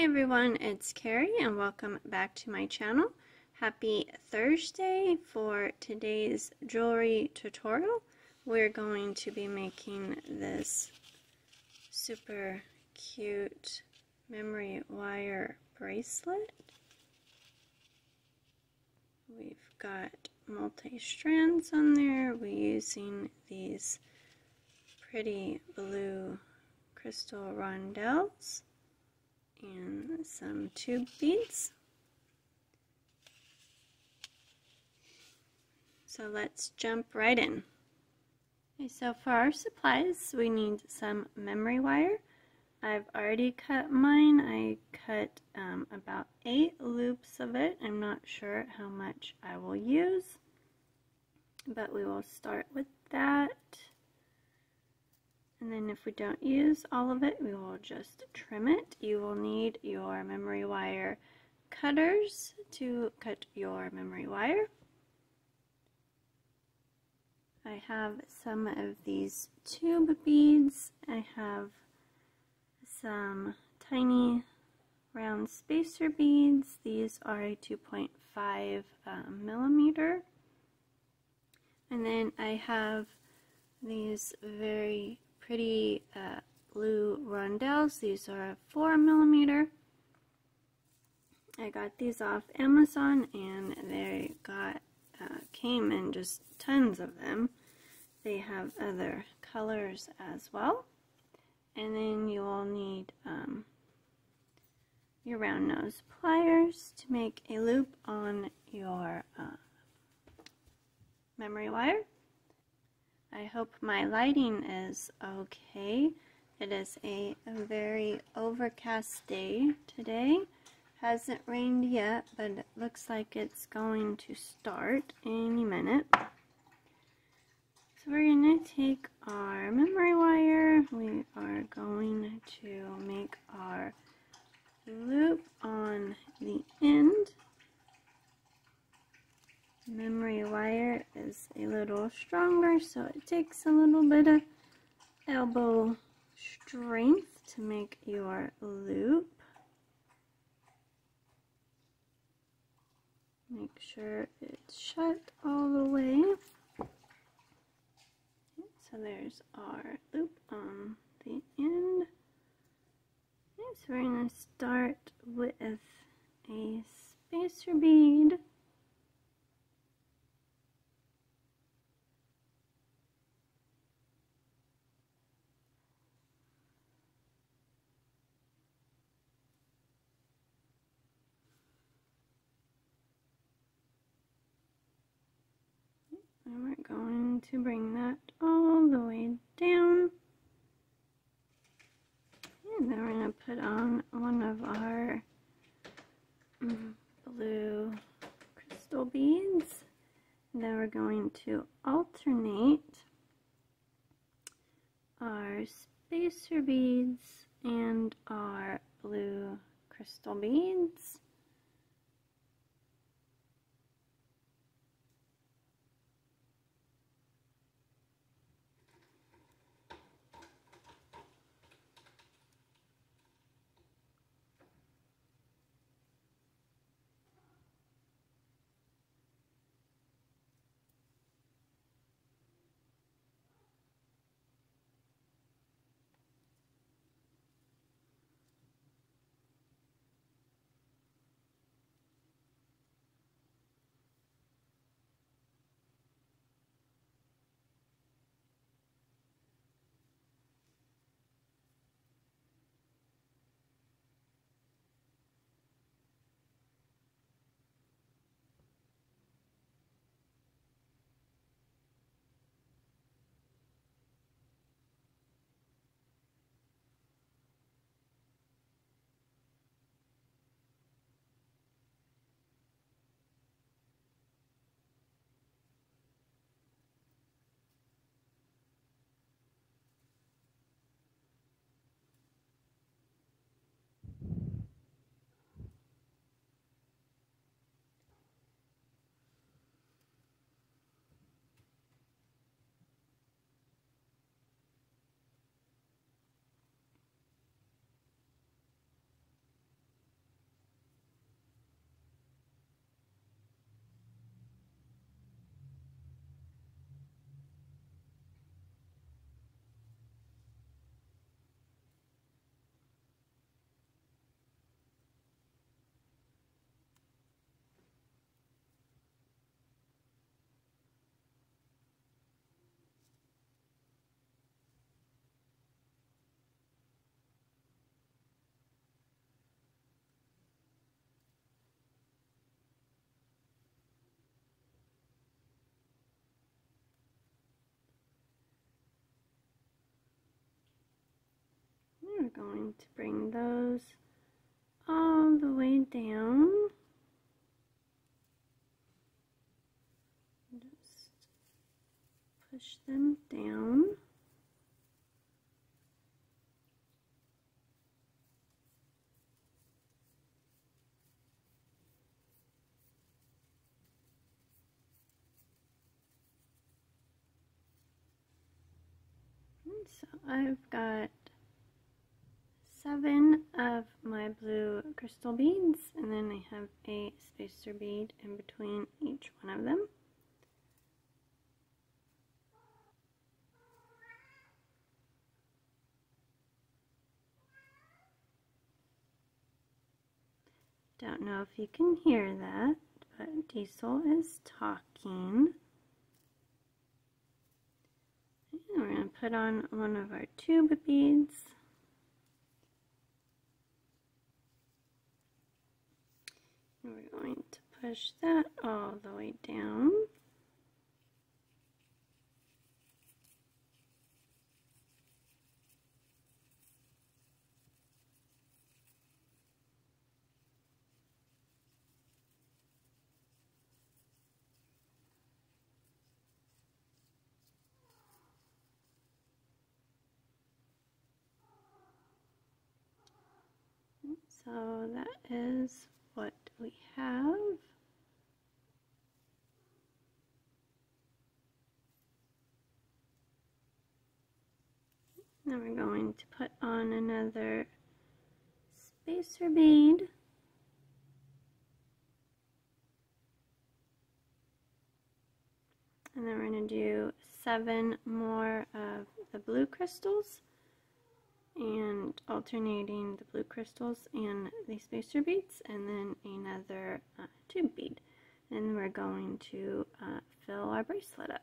everyone, it's Carrie and welcome back to my channel. Happy Thursday. For today's jewelry tutorial, we're going to be making this super cute memory wire bracelet. We've got multi-strands on there. We're using these pretty blue crystal rondelles and some tube beads. So let's jump right in. Okay, so for our supplies, we need some memory wire. I've already cut mine. I cut about 8 loops of it. I'm not sure how much I will use, but we will start with that. And then if we don't use all of it, we will just trim it. You will need your memory wire cutters to cut your memory wire. I have some of these tube beads. I have some tiny round spacer beads. These are a 2.5 millimeter. And then I have these very pretty blue rondelles. These are a 4 millimeter. I got these off Amazon and they came in just tons of them. They have other colors as well. And then you will need your round nose pliers to make a loop on your memory wire. I hope my lighting is okay. It is a very overcast day today. Hasn't rained yet, but it looks like it's going to start any minute. So we're going to take our memory wire. We are going to make our loop on the end. Memory wire is a little stronger, so it takes a little bit of elbow strength to make your loop. Make sure it's shut all the way. So there's our loop on the end. Okay, so we're going to start with a spacer bead. And we're going to bring that all the way down. And then we're going to put on one of our blue crystal beads. And then we're going to alternate our spacer beads and our blue crystal beads. going to bring those all the way down. Just push them down. So I've got 7 of my blue crystal beads, and then I have a spacer bead in between each one of them. Don't know if you can hear that, but Diesel is talking. And we're going to put on one of our tube beads. And we're going to push that all the way down. So that is what we have. Now we're going to put on another spacer bead. And then we're going to do 7 more of the blue crystals, and alternating the blue crystals and the spacer beads, and then another tube bead. And we're going to fill our bracelet up.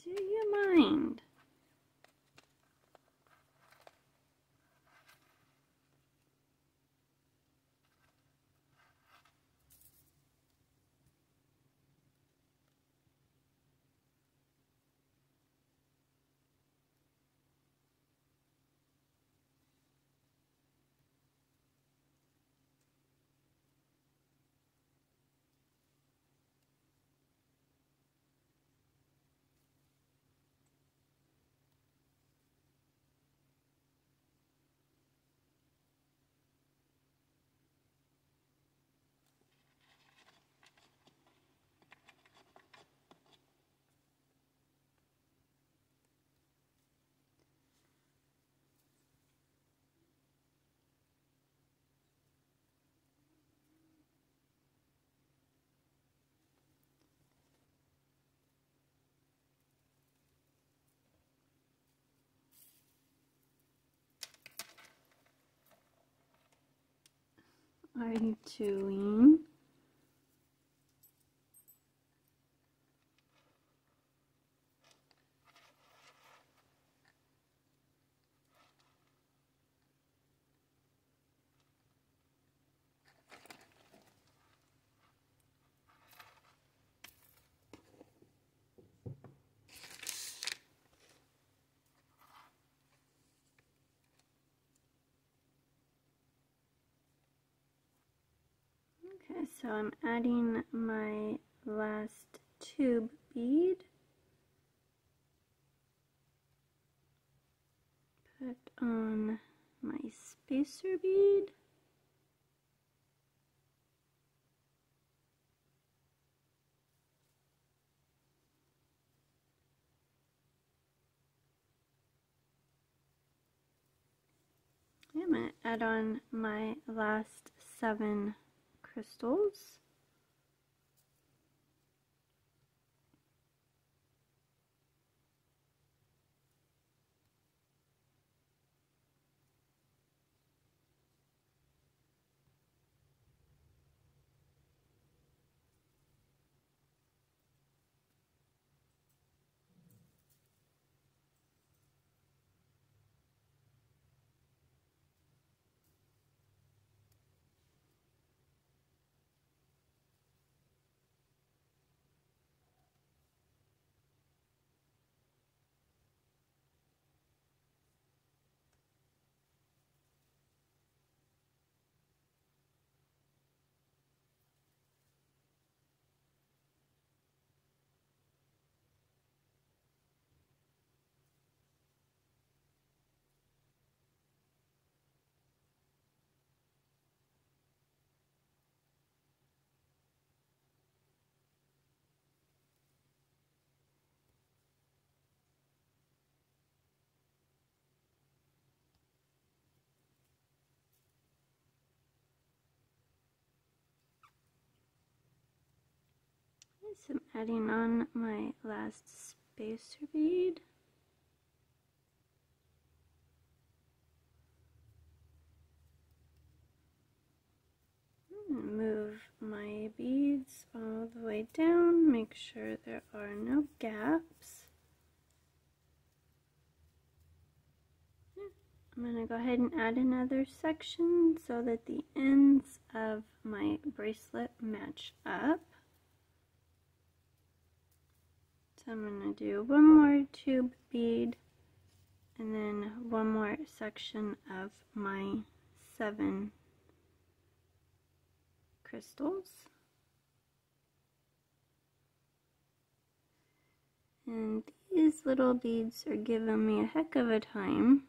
Do you mind? Are you doing? Okay, so I'm adding my last tube bead. Put on my spacer bead. I'm going to add on my last 7 crystals. So I'm adding on my last spacer bead. Move my beads all the way down, make sure there are no gaps. I'm going to go ahead and add another section so that the ends of my bracelet match up. So I'm going to do one more tube bead and then one more section of my 7 crystals. And these little beads are giving me a heck of a time.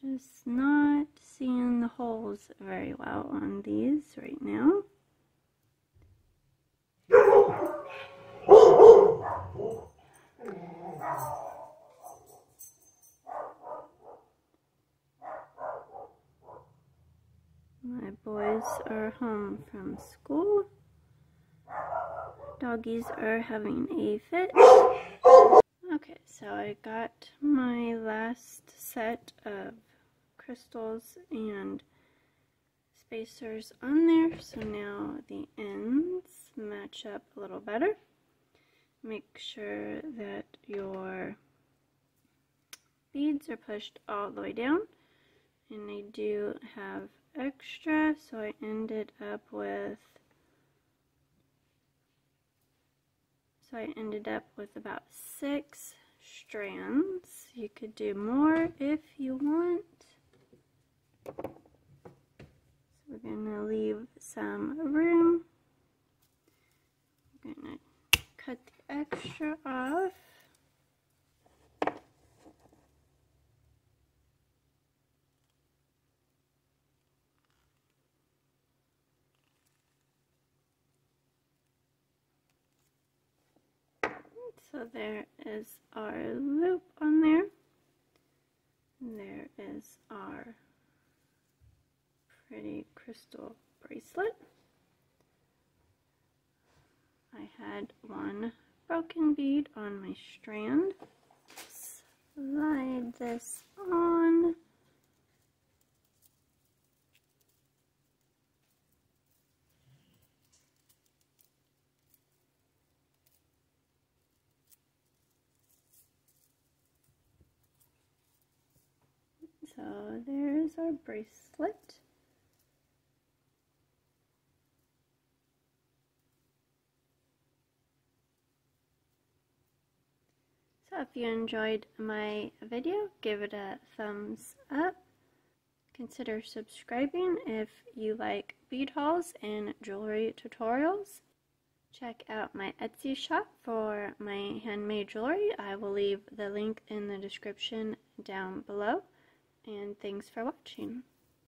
Just not seeing the holes very well on these right now. My boys are home from school. Doggies are having a fit. Okay, so I got my last set of crystals and spacers on there, so now the ends match up a little better. Make sure that your beads are pushed all the way down, and I do have extra, so I ended up with about 6 strands. You could do more if you want. So we're going to leave some room. I'm going to cut the extra off. So there is our loop on there. And there is our pretty crystal bracelet. I had one broken bead on my strand. Slide this on. So there's our bracelet. So if you enjoyed my video, give it a thumbs up. Consider subscribing if you like bead hauls and jewelry tutorials. Check out my Etsy shop for my handmade jewelry. I will leave the link in the description down below. And thanks for watching.